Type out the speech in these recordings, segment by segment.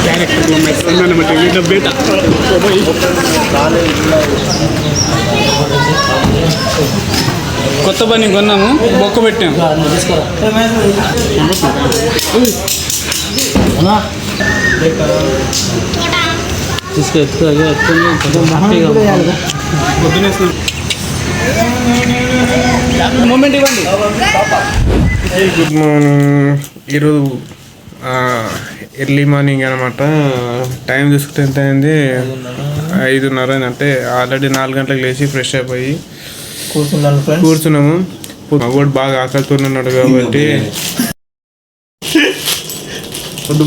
క్యారెక్టర్లో మెట్రన్నమాట వీళ్ళ బేట కొత్త పని కొన్నాము బొక్క పెట్టాము మూమెంట్ ఇవ్వండి. Good morning. ఈరోజు ఎర్లీ మార్నింగ్ అనమాట. టైం చూసుకుంటే ఎంత అయింది? 5:30 అంటే ఆల్రెడీ 4 గంటలకు లేచి ఫ్రెష్ అయిపోయి కూర్చున్నాము. మగోడు బాగా ఆకలితున్నాడు కాబట్టి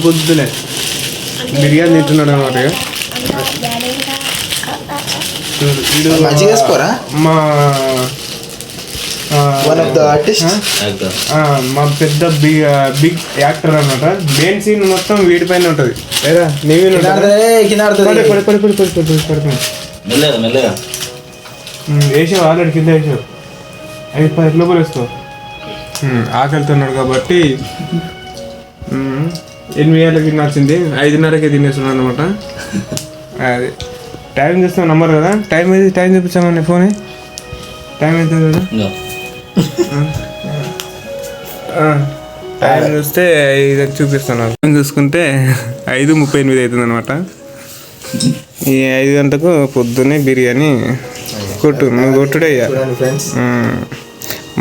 పొద్దులే బిర్యానీ తింటున్నాడు అనమాట. మా మా పెద్ద బిగ్ యాక్టర్ అనమాట. మెయిన్ సీన్ మొత్తం వీడి పైన ఉంటుంది లేదా నీవే వేసావు ఆల్రెడీ కింద వేసావు. 5-10 లోపల వేస్తావు. ఆకలితున్నాడు కాబట్టి 8 గంటలకి తినాల్సింది 5:30కే తినేస్తున్నాను అనమాట. అది టైం చూస్తాం నమ్మరు కదా. Time చూపించామండి phone. టైం ఎంత కదా టైం చూస్తే ఇది చూపిస్తున్నారు. టైం చూసుకుంటే 5:38 అవుతుంది అనమాట. ఈ 5 గంటలకు పొద్దున్నే బిర్యానీ నువ్వు కొట్టుడే.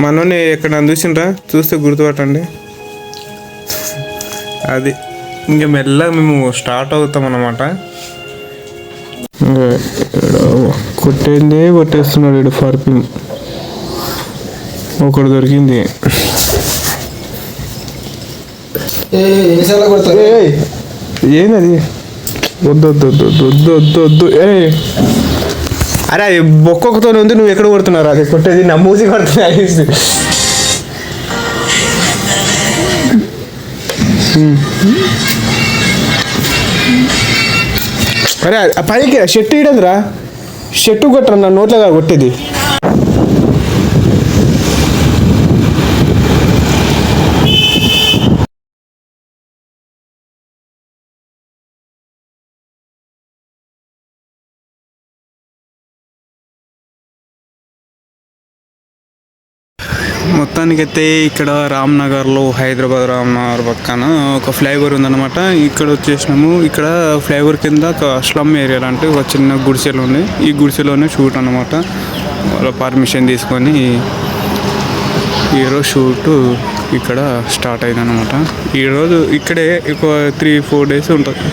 మనోని ఎక్కడ చూసిండ్రా? చూస్తే గుర్తుపట్టండి. అది ఇంకా మెల్లగా మేము స్టార్ట్ అవుతాం అన్నమాట. కొట్టేస్తున్నాడు వీడు. ఫార్పింగ్ ఒకటి దొరికింది. ఏంది? వద్దు. అరే అది బొక్కొక్కతో ఉంది. నువ్వు ఎక్కడ కొడుతున్నారు? అది కొట్టేది నా మూసి కొడుతున్నా. అరే పైకి షెట్టు ఇడదురా. షెట్టు కొట్టరా, నా నోట్లుగా కొట్టేది. మొత్తానికైతే ఇక్కడ రామ్నగర్లో, హైదరాబాద్ రామ్నగర్ పక్కన ఒక ఫ్లైఓవర్ ఉందన్నమాట. ఇక్కడ వచ్చేసినాము. ఇక్కడ ఫ్లైఓవర్ కింద ఒక స్లమ్ ఏరియా లాంటి ఒక చిన్న గుడిసెలు ఉంది. ఈ గుడిసెలోనే షూట్ అన్నమాట. వాళ్ళ పర్మిషన్ తీసుకొని ఈరోజు షూట్ ఇక్కడ స్టార్ట్ అయిందన్నమాట. ఈరోజు ఇక్కడే ఒక 3-4 డేస్ ఉంటుంది.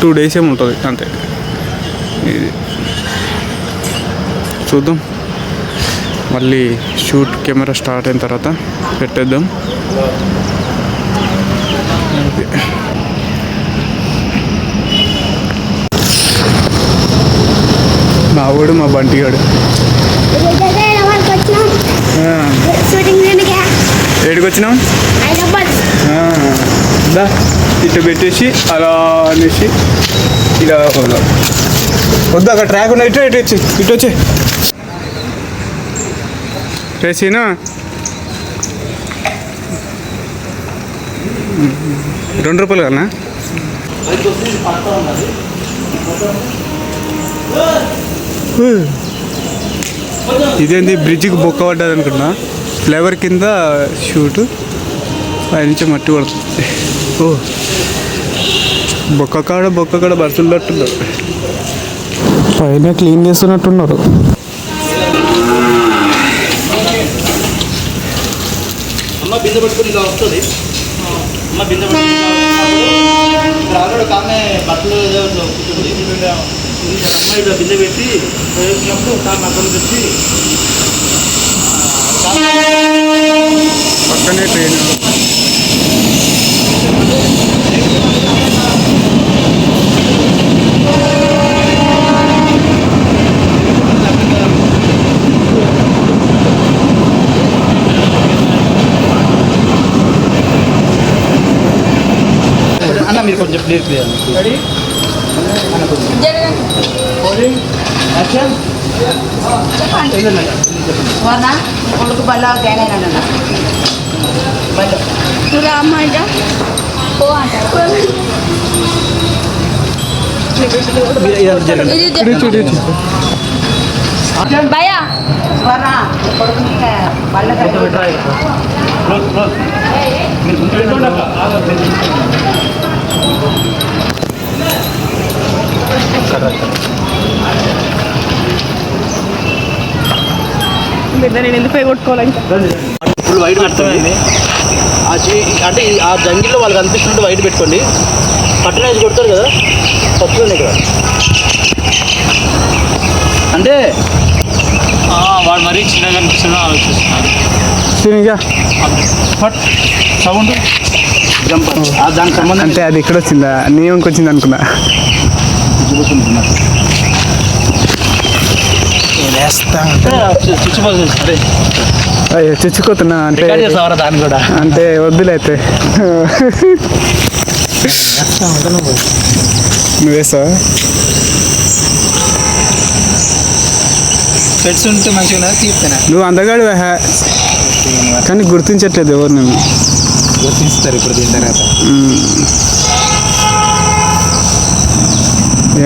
2 డేస్ ఏమి ఉంటుంది అంతే. ఇది చూద్దాం. మళ్ళీ షూట్ కెమెరా స్టార్ట్ అయిన తర్వాత పెట్టేద్దాం. మా వాడు మా బంటిగాడు ఏడికి వచ్చినాం. ఇటు పెట్టేసి అలా అనేసి ఇలా వద్దు. అక్కడ ట్రాక్ ఉన్న ఇటు వచ్చి రేసీనా ₹2 కన్నా. ఇదేంటి బ్రిడ్జికి బొక్క పడ్డది అనుకున్నా. ఫ్లేవర్ కింద షూట్ పైనుంచి మట్టి పడుతుంది. ఓ బొక్క కాడ బస్సులు పైన క్లీన్ చేస్తున్నట్టున్నారు. బిందె పట్టుకుని ఇలా వస్తుంది. బిందె పట్టుకుని కామె బట్టలు కూర్చుంది. అమ్మాయి ఇలా బిందె పెట్టి వేసినప్పుడు కామె అక్కడ తెచ్చి పక్కనే ట్రైన్. మీరు కొంచెం క్లియర్ చేయాలి. కొడుకు బల్ల గ్యాన్ బల్ల అమ్మాయి భయ్యా నేను ఎందుకు పై కొట్టుకోవాలి ఫుల్ వైట్ అర్థమైంది. అంటే ఆ జంగిల్లో వాళ్ళకి అనిపిస్తున్నట్టు వైట్ పెట్టుకోండి. పట్టణ వేసి కొడతారు కదా పట్టుకోండి ఇక్కడ. అంటే వాడు మరీ చిన్నగా అనిపిస్తుందో ఆలోచిస్తున్నాను. సౌండ్ జంప్ దానికి సంబంధం అంటే అది ఇక్కడ వచ్చిందా నియమంకి వచ్చింది అనుకున్నా. చుచ్చుకోతున్నా అంటే దాన్ని కూడా అంటే వద్దులైతే నువ్వేస్తావా? పెట్స్ ఉంటే మంచిగా తీర్తాను. నువ్వు అందగాడు కానీ గుర్తించట్లేదు ఎవరు నేను. గుర్తిస్తారు ఇప్పుడు దీని తర్వాత.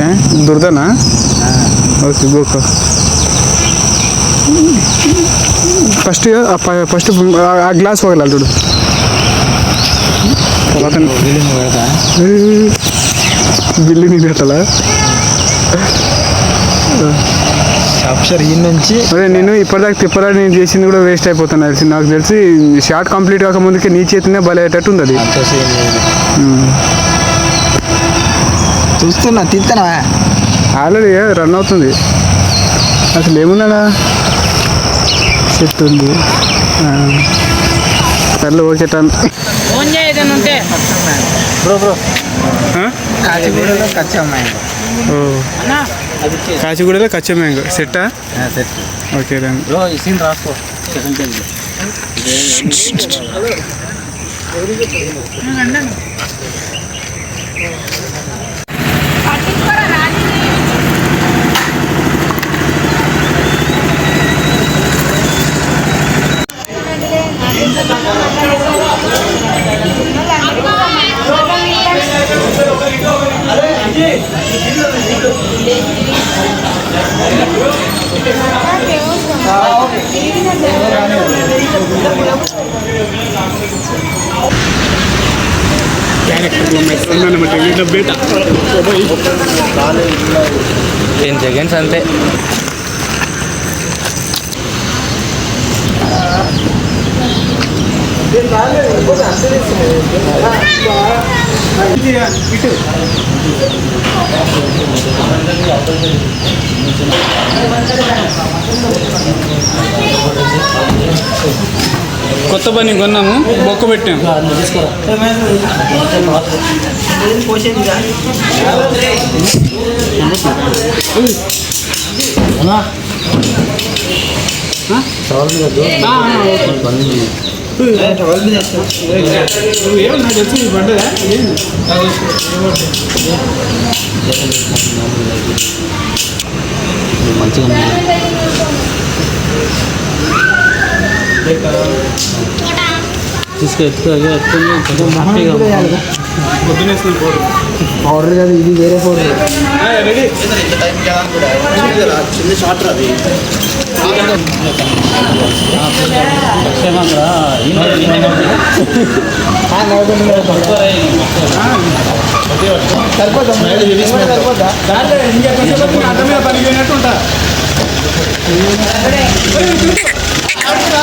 ఏ దుర్దనా? ఓకే గోకో. ఫస్ట్ ఆ గ్లాస్ పగలాలి చూడు. తర్వాత బిల్లు నీ పెట్టాలా? అప్సర్ ఈ నుంచి అదే నేను ఇప్పటిదాకా తిప్పరా నేను చేసింది కూడా వేస్ట్ అయిపోతాను తెలిసి. నాకు తెలిసి షార్ట్ కంప్లీట్ కాకముందుకే నీ చేతినే బలయ్యేటట్టు ఉంది అది. చూస్తున్నా తింటానా ఆల్రెడీ రన్ అవుతుంది. అసలు ఏముందా సెట్ ఉంది. సర్లే ఓకే టన్. కాచిగూడలో కచ్చా మ్యాంగో సెట్టా? ఓకే రండి. రాసుకో టెన్ సెకండ్స్ అంతే. కొత్త పని కొన్నాము, బొక్క పెట్టాము. ఏమన్నా తెలుసు పడ్డదా? మంచిగా పౌడర్ కదా ఇది వేరే పౌడర్. చిన్న షార్ట్ అది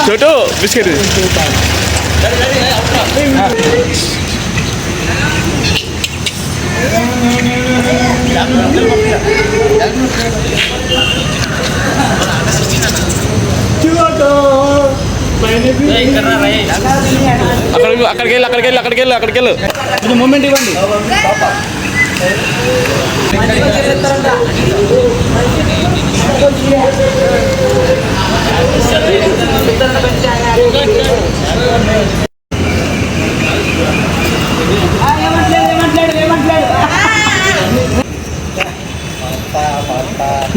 చోటు బిస్కెట్ అక్కడికి వెళ్ళు. ఇది మూమెంట్ ఇవ్వండి.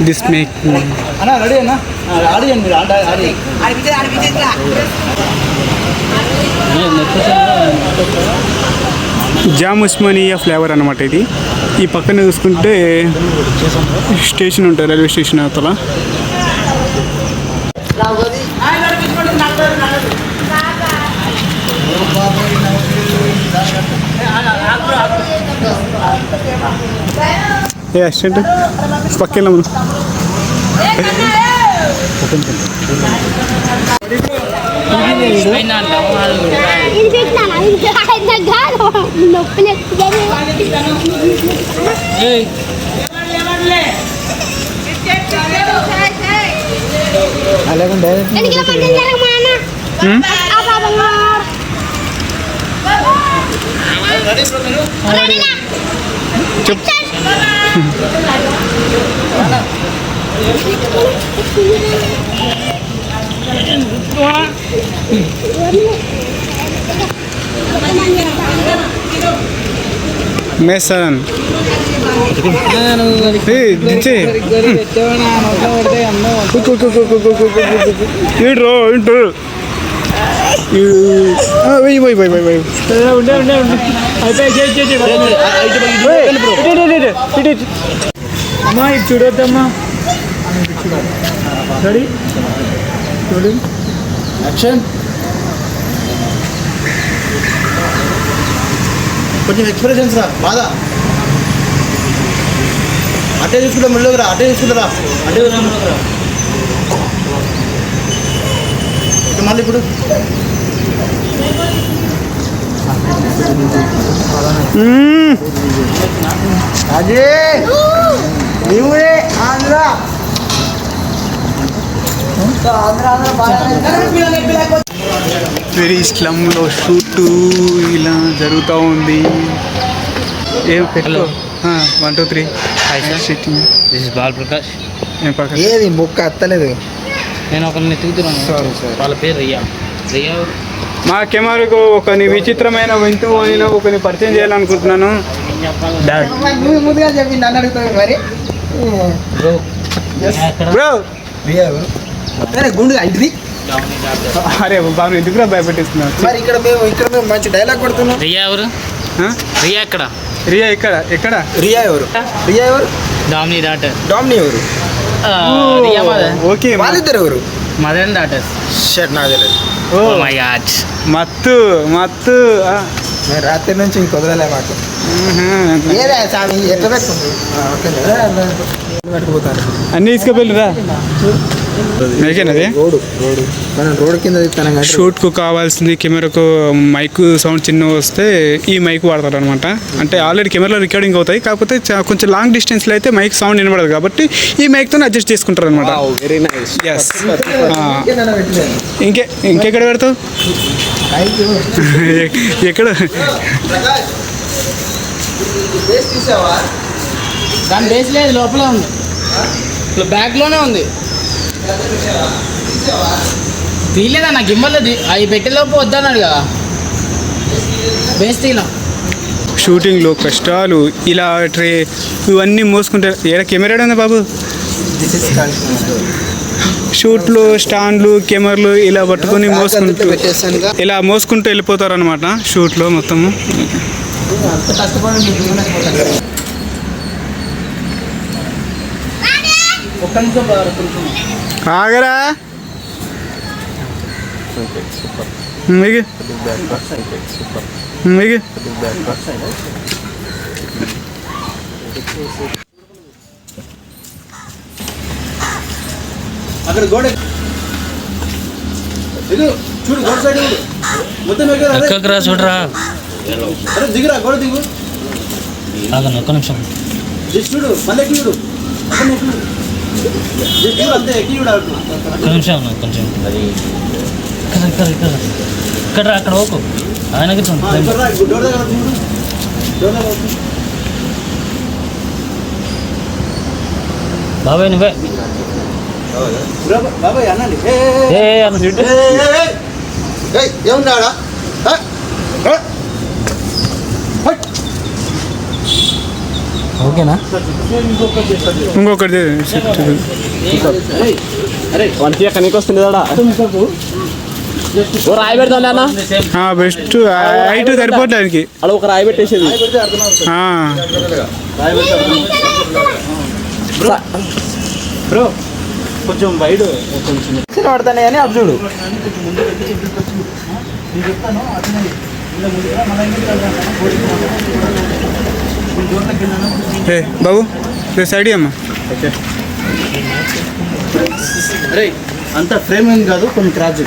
This make అన్నా రెడీ అన్నా ఆడియండి మీరు ఆడి జామ్ ఉస్మానియా ఫ్లేవర్ అనమాట ఇది. ఈ పక్కన చూసుకుంటే స్టేషన్ ఉంటుంది, రైల్వే స్టేషన్ అవతల. ఏ అసిస్టెంట్ పక్కన మేసన్ ఈడ్రో ఇంటు అమ్మా ఇది చూడొద్దమ్మా. రెడీ చూడు యాక్షన్. కొంచెం ఎక్స్ప్రెషన్స్ రా, బాధ అట్టే చూసుకుంటా, మెల్లగా రా, అట్టే చూసుకుంటారా, అట్టే రా. మళ్ళీ ఇప్పుడు అదే నీవురే ఆంధ్ర వెరీ స్లమ్లో షూట్ ఇలా జరుగుతూ ఉంది. ఏం పెట్టు 1 2 3 దిస్ ఇస్ బాల్ ప్రకాష్. ఏది బుక్ అత్తలేదు. నేను ఒకరిని ఎత్తుకుతున్నాను, వాళ్ళ పేరు రియా. మా కెమెరాకు ఒక విచిత్రమైన వింతు అయిన ఒకరిని పరిచయం చేయాలనుకుంటున్నాను. నువ్వు ముందుగా చెప్పింది నన్ను అడుగుతావు మరి. బ్రో గుండుగా ఇంటిది. అరే బాబు ఎందుకు భయపెట్టిస్తున్నావు? మరి ఇక్కడ మేము మంచి డైలాగ్ కొడుతున్నాం. రియా ఎవరు? రియా ఎక్కడ? రియా ఎక్కడ? రియా ఎవరు? డామినీ డాటర్. డామినీ ఎవరు? రియా మదర్. ఓకే వాళ్ళిద్దరు ఎవరు? Mother and daughter. షట్ నాకు తెలియదు. Oh my god. మత్తు నేను రాత్రి నుంచి ఇంక వదలలే మాకు. ఏదే స్వామి ఎట్లా పెట్టుకుంది పెట్టుకుపోతాను. అన్నీ తీసుకుపోయిరా మీకేనది. రోడ్ కింద షూట్కు కావాల్సింది కెమెరాకు మైక్ సౌండ్ చిన్నగా వస్తే ఈ మైక్ వాడతారు అనమాట. అంటే ఆల్రెడీ కెమెరాలో రికార్డింగ్ అవుతాయి, కాకపోతే కొంచెం లాంగ్ డిస్టెన్స్లో అయితే మైక్ సౌండ్ వినబడదు కాబట్టి ఈ మైక్తో అడ్జస్ట్ చేసుకుంటారు అనమాట. Very nice. ఎస్. ఇంకెక్కడ పెడతావు? ఎక్కడ? దాని బేస్ లేదు, లోపల ఉంది, బ్యాగ్లోనే ఉంది. తీయలేదా నా గిమ్మల్లో అవి పెట్టేలోపు వద్దన్నాడు కదా, బేస్ తీలా. షూటింగ్లో కష్టాలు ఇలా ఇవన్నీ మోసుకుంటే ఏడ కెమెరా ఉంది బాబు. షూట్లు స్టాండ్లు కెమెరాలు ఇలా పట్టుకొని మోసుకుంటూ వెళ్ళిపోతారు అనమాట షూట్లో మొత్తము. ఆగరా మీకు అక్కడ గోడ చూడు, గోడ సైడ్ మొత్తం ఎక్కరా చూడరా. అరే దిగురా, గోడ దిగు. ఒక్క నిమిషం చూడు, మళ్ళీ ఎక్కి చూడు, అంతే ఎక్కి చూడు. ఒక్క నిమిషం కొంచెం ఇక్కడ అక్కడ ఓకు ఆయనకి బాబాయ్ నువ్వే బాబాయ్ అనండి. ఏమున్నాడా? ఓకేనా? ఇంకొకటి అరే 1 ఎక్కడికి వస్తుంది కదా. రాయి పెడతాం అన్న బెస్ట్ హైట్ సరిపోవడానికి అలా ఒక రాయి పెట్టేసేది బ్రో కొంచెం వైడ్ కొంచెం పడతానే అని అవి చూడు బాబు సైడ్ అమ్మా అరే అంత ఫ్రేమ్ ఏం కాదు కొన్ని క్రాచ్